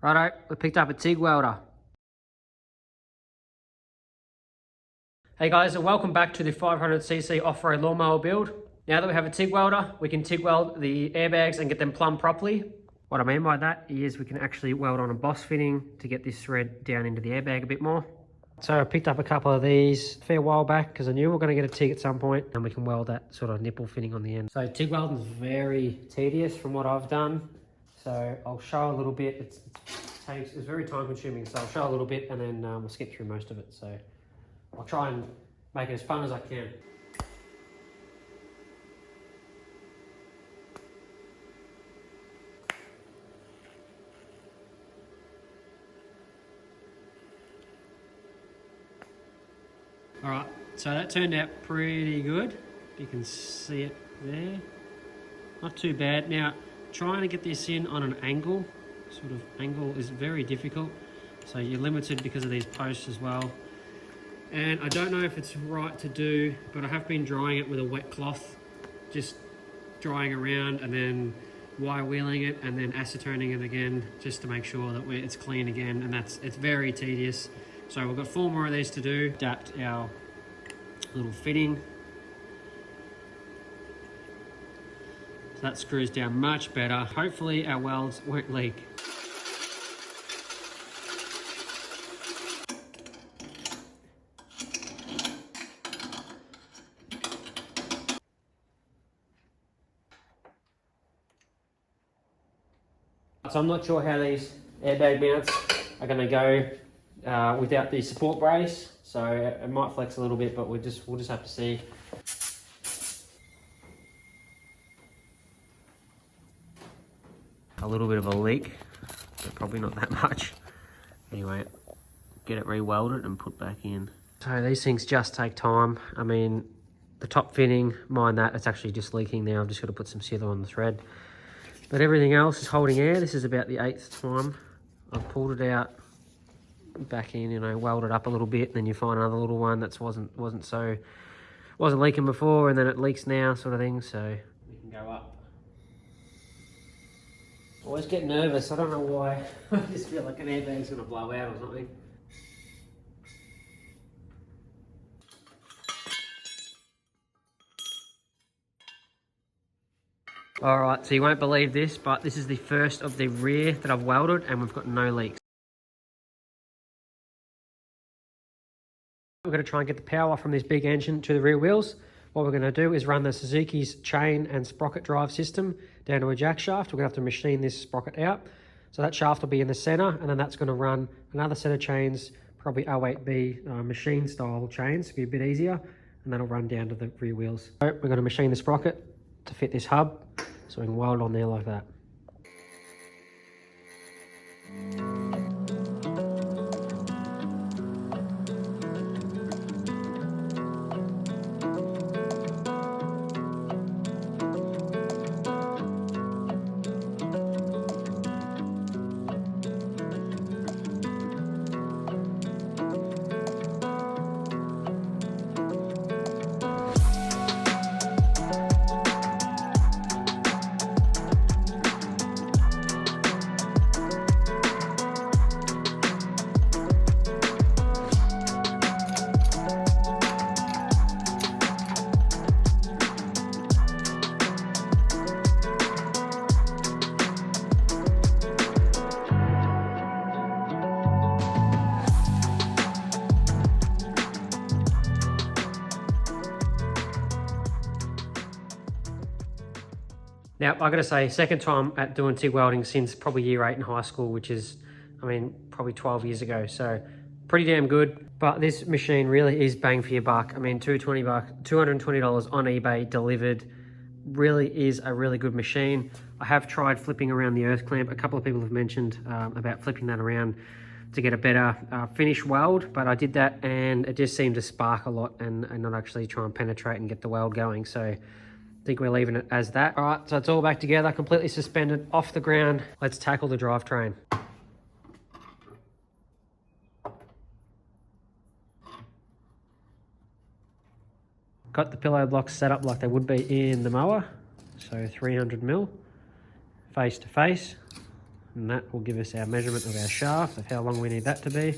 Righto, we picked up a TIG welder. Hey guys, and welcome back to the 500cc off-road lawnmower build. Now that we have a TIG welder, we can TIG weld the airbags and get them plumbed properly. What I mean by that is we can actually weld on a boss fitting to get this thread down into the airbag a bit more. So I picked up a couple of these a fair while back because I knew we were going to get a TIG at some point, and we can weld that sort of nipple fitting on the end. So TIG welding is very tedious from what I've done. So I'll show a little bit. It's very time consuming, so I'll show a little bit and then we'll skip through most of it. So I'll try and make it as fun as I can. All right, so that turned out pretty good. You can see it there. Not too bad. Now, trying to get this in on an angle, sort of angle, is very difficult. So you're limited because of these posts as well. And I don't know if it's right to do, but I have been drying it with a wet cloth, just drying around and then wire wheeling it and then acetoning it again, just to make sure that it's clean again. And it's very tedious. So we've got 4 more of these to do. Adapt our little fitting. So that screws down much better. Hopefully our welds won't leak. So I'm not sure how these airbag mounts are going to go without the support brace. So it might flex a little bit, but we'll just have to see. A little bit of a leak, but probably not that much. Anyway, get it re-welded and put back in. So these things just take time. I mean, the top fitting, mind that, it's actually just leaking now. I've just got to put some sealer on the thread. But everything else is holding air. This is about the 8th time I've pulled it out, back in, you know, welded up a little bit, and then you find another little one that wasn't leaking before, and then it leaks now, sort of thing. So we can go up. Always get nervous. I don't know why. I just feel like an airbag's gonna blow out or something. All right, so you won't believe this, but this is the first of the rear that I've welded, and we've got no leaks. We're going to try and get the power from this big engine to the rear wheels. What we're going to do is run the Suzuki's chain and sprocket drive system down to a jack shaft. We're going to have to machine this sprocket out. So that shaft will be in the center, and then that's going to run another set of chains, probably 08B machine style chains to be a bit easier, and that'll run down to the rear wheels. So we're going to machine the sprocket to fit this hub, so we can weld on there like that. Now, I gotta say, second time at doing TIG welding since probably year 8 in high school, which is, I mean, probably 12 years ago. So pretty damn good. But this machine really is bang for your buck. I mean, $220 on eBay delivered. Really is a really good machine. I have tried flipping around the earth clamp. A couple of people have mentioned about flipping that around to get a better finish weld, but I did that and it just seemed to spark a lot and not actually try and penetrate and get the weld going. So I think we're leaving it as that. All right, so it's all back together, completely suspended off the ground. Let's tackle the drivetrain. Got the pillow blocks set up like they would be in the mower. So 300 mil, face to face, and that will give us our measurement of our shaft, of how long we need that to be,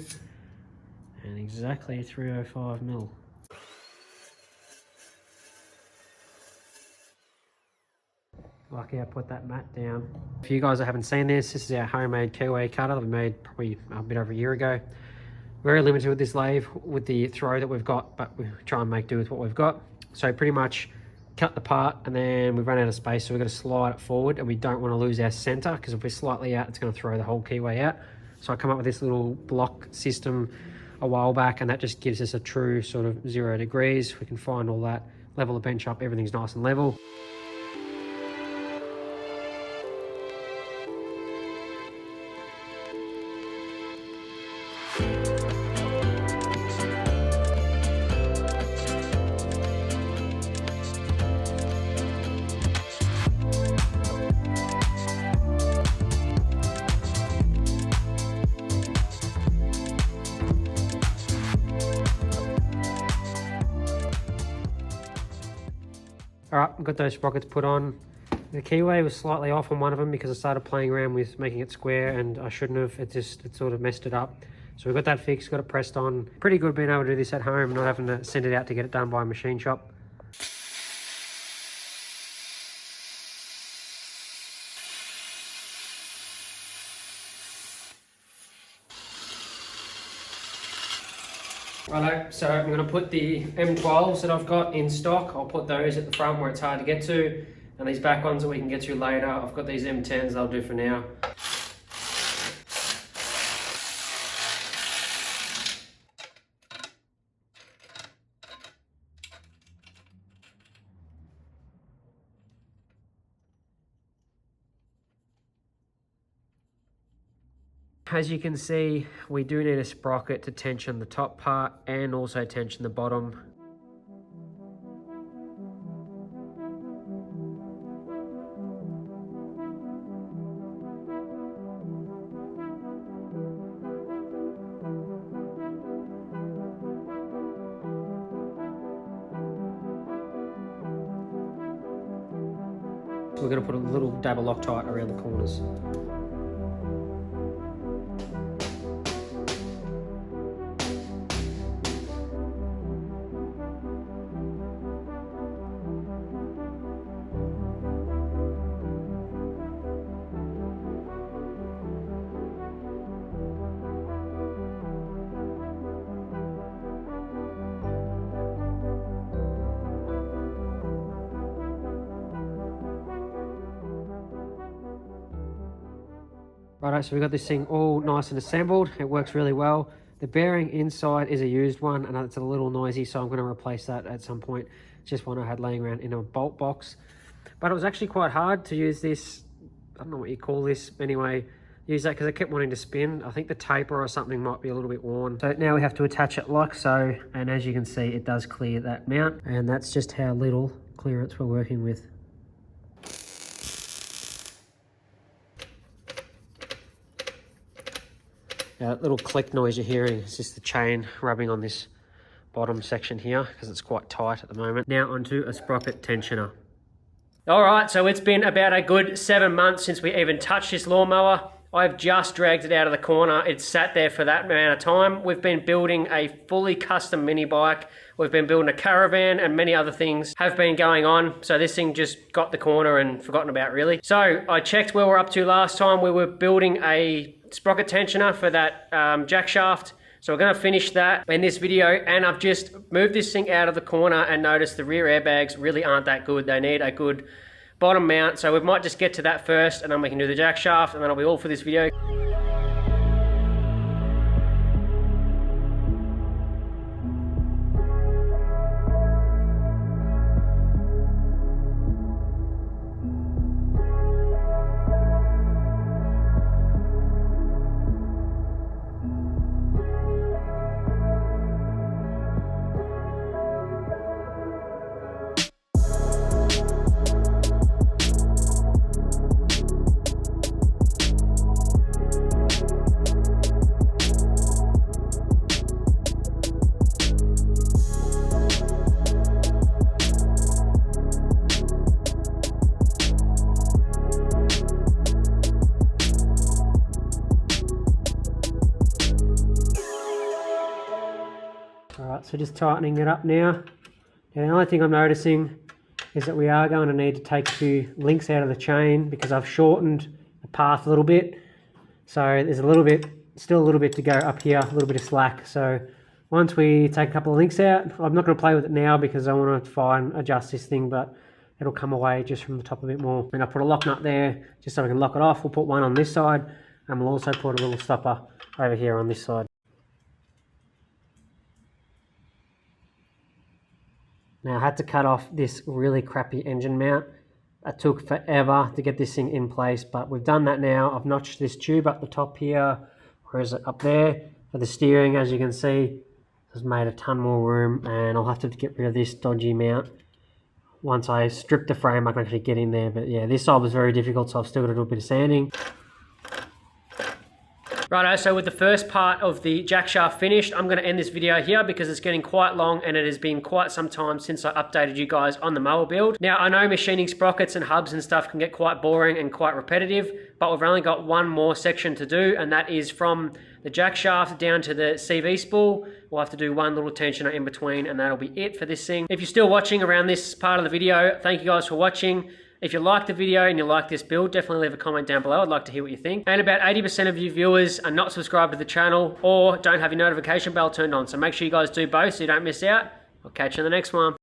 and exactly 305 mil. Lucky I put that mat down. For you guys that haven't seen this is our homemade keyway cutter that we made probably a bit over a year ago. Very limited with this lathe, with the throw that we've got, but we try and make do with what we've got. So pretty much cut the part, and then we've run out of space, so we've got to slide it forward, and we don't want to lose our center, because if we're slightly out, it's going to throw the whole keyway out. So I come up with this little block system a while back, and that just gives us a true sort of 0 degrees. We can find all that, level the bench up, everything's nice and level. All right, I've got those sprockets put on. The keyway was slightly off on one of them because I started playing around with making it square, and I shouldn't have. It sort of messed it up. So we've got that fixed, got it pressed on. Pretty good being able to do this at home, not having to send it out to get it done by a machine shop. Righto, so I'm going to put the M12s that I've got in stock. I'll put those at the front where it's hard to get to, and these back ones that we can get to later. I've got these M10s, they'll do for now. As you can see, we do need a sprocket to tension the top part and also tension the bottom. So we're going to put a little double Loctite around the corners. Righto, so we've got this thing all nice and assembled. It works really well. The bearing inside is a used one, and it's a little noisy, so I'm going to replace that at some point. It's just one I had laying around in a bolt box. But it was actually quite hard to use this, I don't know what you call this, anyway, use that because I kept wanting to spin. I think the taper or something might be a little bit worn. So now we have to attach it like so, and as you can see, it does clear that mount, and that's just how little clearance we're working with. That little click noise you're hearing is just the chain rubbing on this bottom section here because it's quite tight at the moment. Now onto a sprocket tensioner. All right, so it's been about a good 7 months since we even touched this lawnmower. I've just dragged it out of the corner. It's sat there for that amount of time. We've been building a fully custom mini bike. We've been building a caravan, and many other things have been going on. So this thing just got the corner and forgotten about, really. So I checked where we're up to last time. We were building a sprocket tensioner for that jack shaft. So we're going to finish that in this video, and I've just moved this thing out of the corner and noticed the rear airbags really aren't that good. They need a good bottom mount, so we might just get to that first, and then we can do the jack shaft, and that'll be all for this video. Right, so just tightening it up now. And the only thing I'm noticing is that we are going to need to take a few links out of the chain because I've shortened the path a little bit. So there's still a little bit to go up here, a little bit of slack. So once we take a couple of links out, I'm not going to play with it now because I want to fine adjust this thing, but it'll come away just from the top a bit more. And I put a lock nut there just so we can lock it off. We'll put one on this side, and we'll also put a little stopper over here on this side. Now I had to cut off this really crappy engine mount. It took forever to get this thing in place, but we've done that now. I've notched this tube up the top here. Where is it? Up there. For the steering, as you can see, has made a ton more room, and I'll have to get rid of this dodgy mount. Once I strip the frame, I can actually get in there, but yeah, this side was very difficult, so I've still got to do a bit of sanding. Righto, so with the first part of the jack shaft finished, I'm going to end this video here because it's getting quite long and it has been quite some time since I updated you guys on the mower build. Now, I know machining sprockets and hubs and stuff can get quite boring and quite repetitive, but we've only got one more section to do, and that is from the jack shaft down to the CV spool. We'll have to do one little tensioner in between, and that'll be it for this thing. If you're still watching around this part of the video, thank you guys for watching. If you like the video and you like this build, definitely leave a comment down below. I'd like to hear what you think. And about 80% of you viewers are not subscribed to the channel or don't have your notification bell turned on. So make sure you guys do both so you don't miss out. I'll catch you in the next one.